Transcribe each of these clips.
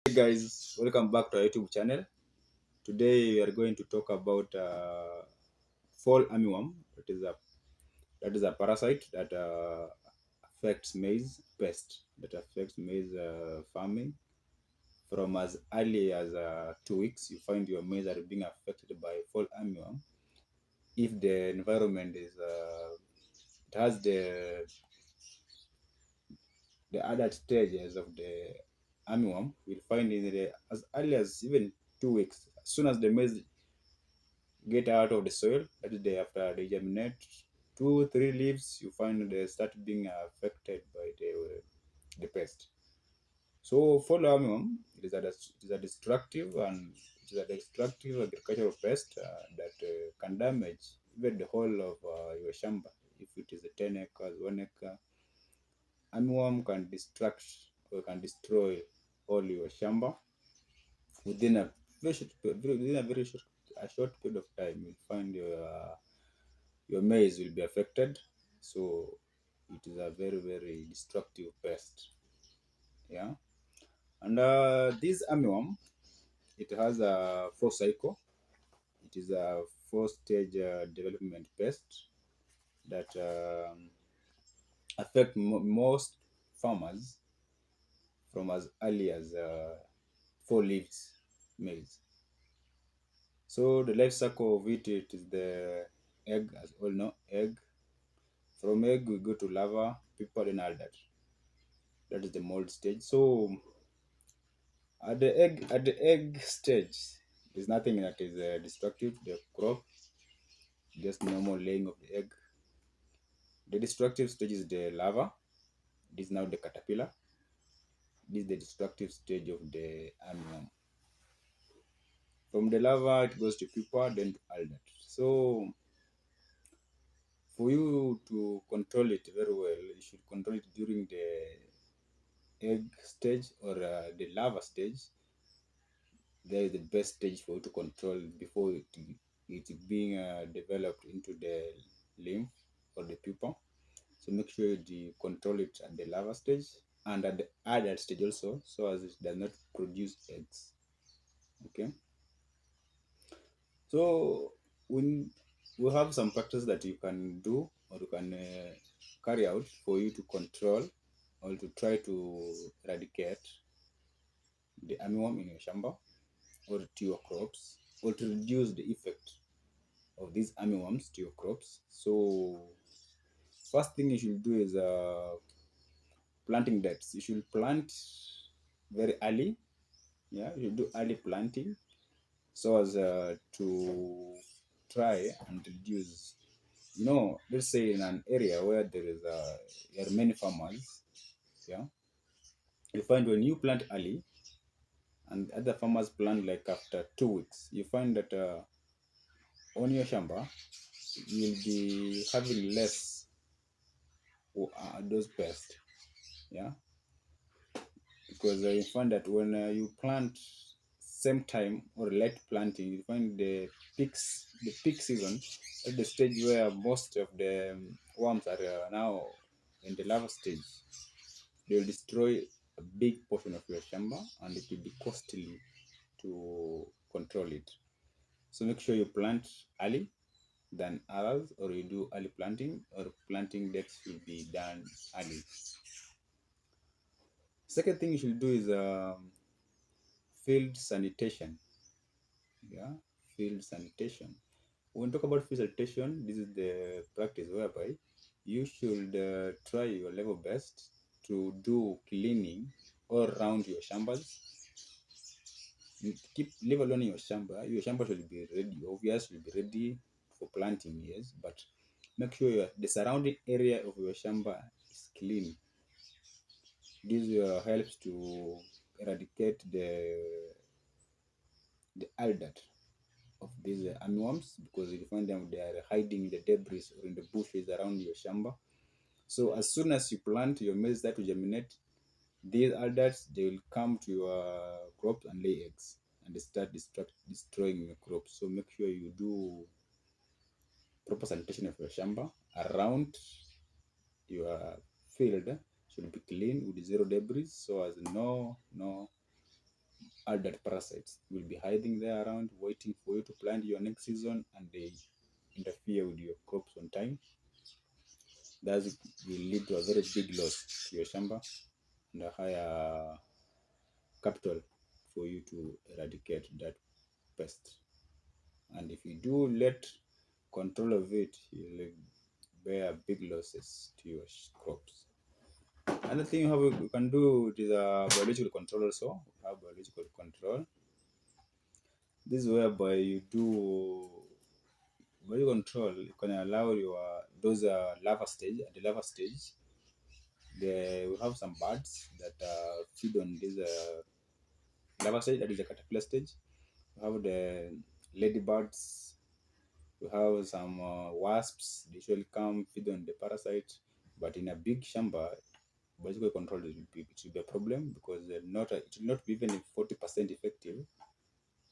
Hey guys, welcome back to our YouTube channel. Today we are going to talk about fall armyworm. That is a parasite that affects maize pest that affects maize farming. From as early as 2 weeks, you find your maize are being affected by fall armyworm. If the environment it has the adult stages of the armyworm, you'll find as early as even 2 weeks. As soon as the maize get out of the soil, that is after they germinate, 2 3 leaves, you find they start being affected by the pest. So fall armyworm it is a destructive and it is a destructive agricultural pest that can damage even the whole of your shamba. If it is a 10 acres, 1 acre, armyworm can destruct or can destroy all your shamba within a a short period of time. You'll find your maize will be affected. So it is a very destructive pest. Yeah. And this armyworm, it has a 4 cycle. It is a 4 stage development pest that affect most farmers from as early as 4 leaves maize. So the life cycle of it is the egg, as all know, egg. From egg we go to larva, pupa, then adult. That is the mold stage. So at the egg stage, there's nothing that is destructive to the crop, just normal laying of the egg. The destructive stage is the larva. This is now the caterpillar. This is the destructive stage of the armyworm. From the larva, it goes to pupa, then to adult. So for you to control it very well, you should control it during the egg stage or the larva stage. There is the best stage for you to control before it being developed into the lymph or the pupa. So make sure you control it at the larva stage and at the adult stage also, so as it does not produce eggs. Okay. So we have some practices that you can do or you can carry out for you to control or to try to eradicate the armyworm in your shamba or to your crops, or to reduce the effect of these armyworms to your crops. So first thing you should do is planting dates. You should plant very early. Yeah, you should do early planting so as to try and reduce. Let's say in an area where there are many farmers. Yeah, you find when you plant early and other farmers plant like after 2 weeks, you find that on your shamba you'll be having less those pests. Yeah, because you find that when you plant same time or late planting, you find the peak season at the stage where most of the worms are now in the larval stage. They will destroy a big portion of your shamba and it will be costly to control it. So make sure you plant early than others, or you do early planting, or planting dates will be done early. Second thing you should do is field sanitation. Yeah, field sanitation. When we talk about field sanitation, this is the practice whereby you should try your level best to do cleaning all around your shambas. You keep leave alone your shamba. Your shamba should be ready. Obviously, be ready for planting, yes, but make sure the surrounding area of your shamba is clean. This helps to eradicate the adult of these armyworms, because you find them they are hiding in the debris or in the bushes around your shamba. So as soon as you plant your maize start to germinate, these adults they will come to your crops and lay eggs and they start destroying your crops. So make sure you do proper sanitation of your shamba around your field should be clean with zero debris, so as no adult parasites will be hiding there around, waiting for you to plant your next season, and they interfere with your crops on time. That will lead to a very big loss to your shamba and a higher capital for you to eradicate that pest. And if you do let control of it, you'll bear big losses to your crops. Another thing you can do is biological control also. Have biological control. This is whereby you do biological control. You can allow your those larva stage. At the larva stage, we have some birds that feed on this larva stage. That is the caterpillar stage. We have the ladybirds. We have some wasps. They usually come feed on the parasite. But in a big shamba, biological control it will be a problem because it will not be even 40% effective.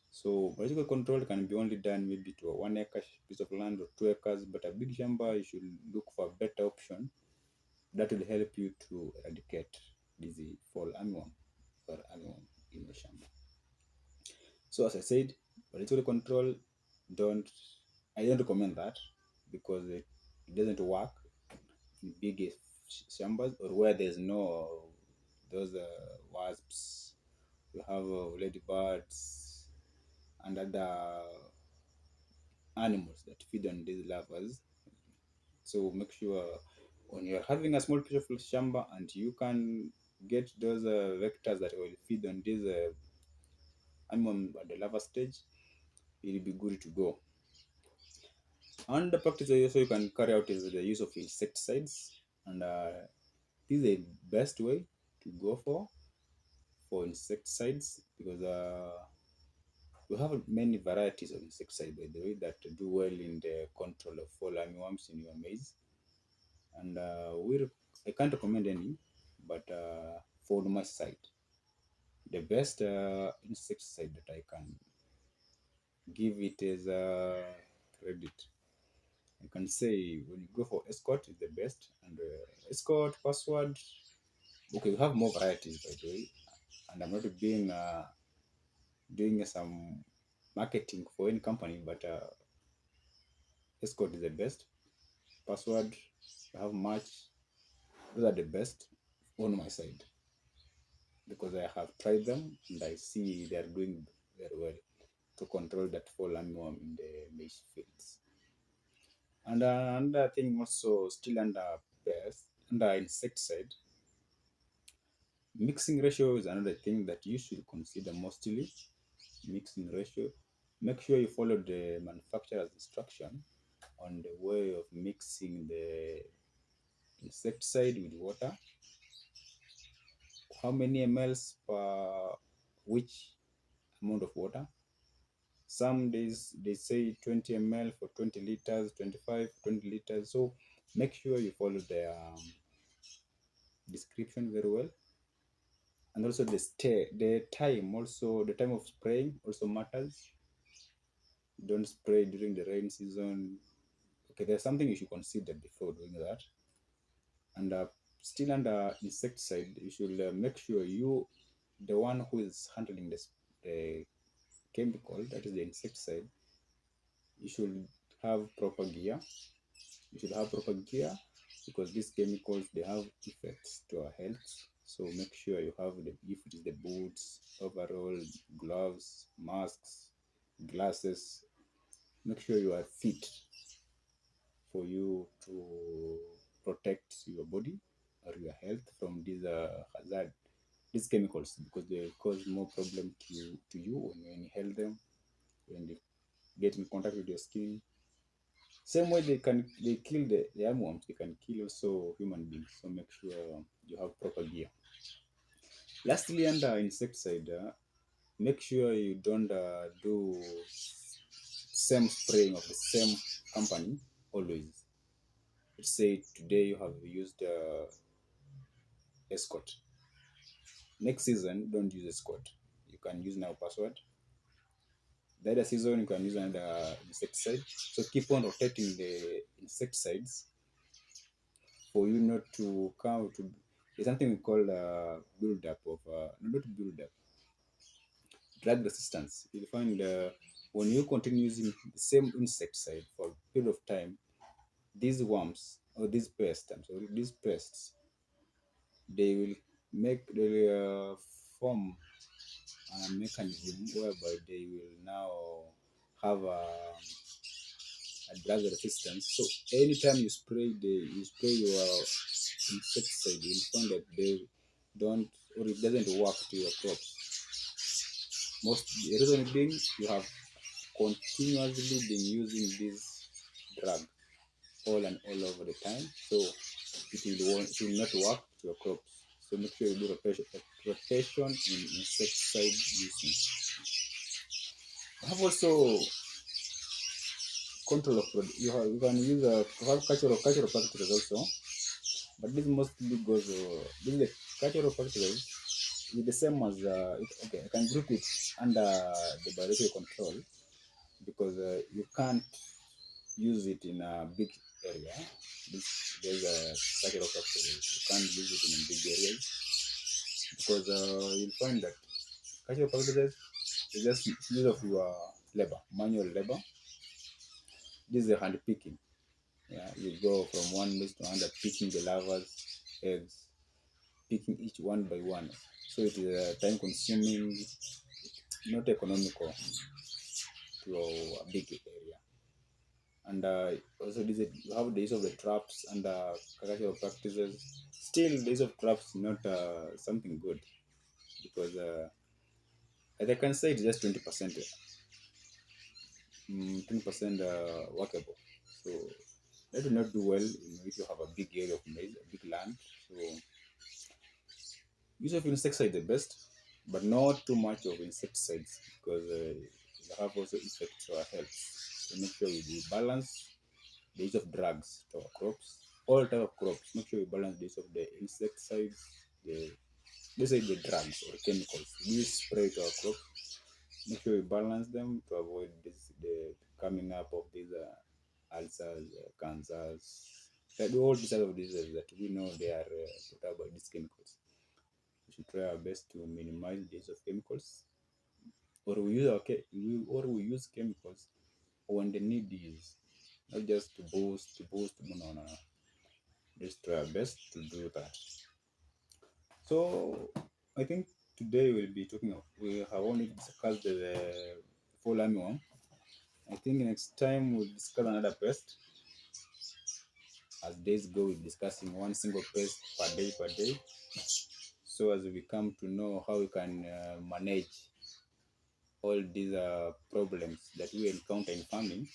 So biological control can be only done maybe to a 1 acre piece of land or 2 acres, but a big shamba you should look for a better option that will help you to eradicate this fall armyworm or armyworm in the shamba. So as I said, biological control I don't recommend that because it doesn't work in big shambas or where there's no those wasps. You have ladybirds and other animals that feed on these larvas. So make sure when you're having a small piece of shamba and you can get those vectors that will feed on these animals at the larva stage, it'll be good to go. And the practice also you can carry out is the use of insecticides, and this is the best way to go for insecticides because we have many varieties of insecticide, by the way, that do well in the control of fall armyworms in your maize. And I can't recommend any, but for my side, the best insecticide that I can give it is credit. I can say when you go for escort is the best, and escort password. Okay, we have more varieties, by the way, and I'm not being doing some marketing for any company, but escort is the best. Password, I have much. Those are the best on my side because I have tried them and I see they are doing very well to control that fall armyworm in the maize fields. And another thing also still under pest, under insecticide, mixing ratio is another thing that you should consider mostly. Mixing ratio. Make sure you follow the manufacturer's instruction on the way of mixing the insecticide with water. How many mLs per which amount of water? Some days they say 20 ml for 20 liters, 25, 20 liters. So make sure you follow the description very well. And also the time of spraying also matters. Don't spray during the rain season. Okay, there's something you should consider before doing that. And still under insecticide, you should make sure the one who is handling the chemical, that is the insecticide, you should have proper gear. You should have proper gear because these chemicals they have effects to our health. So make sure you have if it is the boots, overall, gloves, masks, glasses. Make sure you are fit for you to protect your body or your health from these chemicals because they cause more problem to you when you inhale them, when they get in contact with your skin. Same way they kill the armyworms, they can kill also human beings. So make sure you have proper gear. Lastly, under insecticide, make sure you don't do same spraying of the same company always. Let's say today you have used escort. Next season, don't use escort. You can use now password. The other season, you can use another insecticide. So keep on rotating the insecticides for you not to come to. There's something we call build up of not build up. drug resistance. You'll find when you continue using the same insecticide for a period of time, these worms or these pests, I'm sorry, these pests, they will form a mechanism whereby they will now have a drug resistance. So anytime you spray your insecticide, you'll find that they don't, or it doesn't work to your crops. The reason being, you have continuously been using this drug all and all over the time, so it will not work to your crops. So make sure you do rotation in insecticide using. I have also control of you can use cultural practices also, but this mostly goes this is the cultural practices is the same as okay, I can group it under the biological control because you can't use it in a big area. There's a cultural practices, you can't use it in big areas because you'll find that cultural practices is just use of your labor, manual labor. This is a hand picking. Yeah, you go from one maize to another, picking the larvae, eggs, picking each one by one. So it is time consuming, not economical to a big area. And also you have the use of the traps and cultural practices. Still, the use of traps not something good because I can say it's just 20%, 20% workable. So that will not do well if you have a big area of maize, a big land. So use of insecticide the best, but not too much of insecticides because they have also effects to our health. So make sure we balance the use of drugs to our crops, all type of crops. Make sure we balance the use of the insecticides, the drugs or chemicals we spray to our crops. Make sure we balance them to avoid the coming up of these ulcers, cancers, all these type of diseases that we know they are put out by these chemicals. We should try our best to minimize the use of chemicals, or we use chemicals when the need is, not just to boost. No, no, no. Just try our best to do that. So I think today we have only discussed the full armyworm. I think next time we'll discuss another pest. As days go, we're discussing one single pest per day. So as we come to know how we can manage all these problems that we encounter in farming,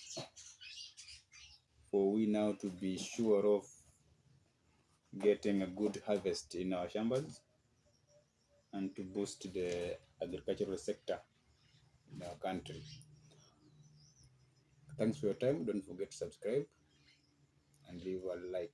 for we now to be sure of getting a good harvest in our shambas and to boost the agricultural sector in our country. Thanks for your time. Don't forget to subscribe and leave a like.